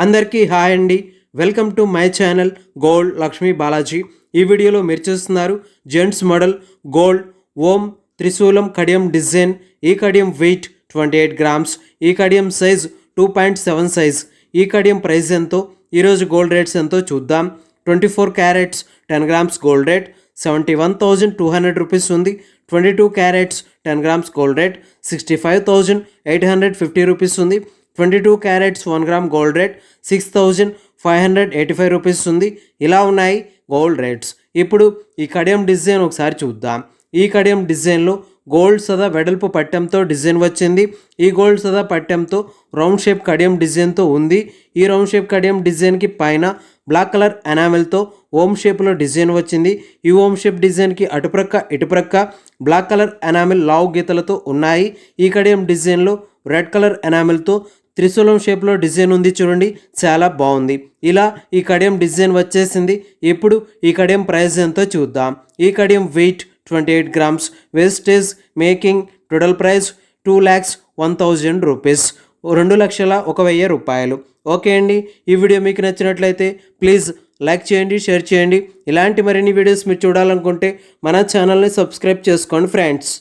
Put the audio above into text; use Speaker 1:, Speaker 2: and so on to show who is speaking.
Speaker 1: అందరికీ హాయ్ అండి. Welcome to my channel gold Lakshmi Balaji. ఈ వీడియోలో మీరు చూస్తున్నారు జెంట్స్ మోడల్ గోల్డ్ ఓం త్రిశూలం కడియం డిజైన్. ఈ కడియం వెయిట్ 28 గ్రామ్స్. ఈ కడియం సైజ్ 2.7 సైజ్. ఈ కడియం ప్రైస్ ఎంతో, ఈరోజు గోల్డ్ రేట్స్ ఎంతో చూద్దాం. 24 carats 10 grams gold rate 71,200 rupees ఉంది. 22 carats 10 grams gold rate 65,850 rupees ఉంది. 22 carats 1 gram gold rate 6,585 rupees ఉంది. ఇలా ఉన్నాయి గోల్డ్ రేట్స్. ఇప్పుడు ఈ కడియం డిజైన్ ఒకసారి చూద్దాం. ఈ కడియం డిజైన్లో గోల్డ్ సదా వెడల్పు పట్టెంతో డిజైన్ వచ్చింది. ఈ గోల్డ్ సదా పట్టెంతో రౌండ్ షేప్ కడియం డిజైన్తో ఉంది. ఈ రౌండ్ షేప్ కడియం డిజైన్కి పైన బ్లాక్ కలర్ ఎనామెల్తో ఓం షేప్లో డిజైన్ వచ్చింది. ఈ ఓం షేప్ డిజైన్కి ఇటుప్రక్క బ్లాక్ కలర్ ఎనామెల్ లావు గీతలతో ఉన్నాయి. ఈ కడియం డిజైన్లో రెడ్ కలర్ ఎనామెల్తో త్రిశూలం షేప్లో డిజైన్ ఉంది. చూడండి, చాలా బాగుంది. ఇలా ఈ కడియం డిజైన్ వచ్చేసింది. ఇప్పుడు ఈ కడియం ప్రైస్ ఎంతో చూద్దాం. ఈ కడియం weight 28 grams. Wastage making total price 2,01,000 rupees, 2,01,000 రూపాయలు. ఓకే అండి, ఈ వీడియో మీకు నచ్చినట్లయితే ప్లీజ్ లైక్ చేయండి, షేర్ చేయండి. ఇలాంటి మరిన్ని వీడియోస్ మీరు చూడాలనుకుంటే మన ఛానల్ని సబ్స్క్రైబ్ చేసుకోండి ఫ్రెండ్స్.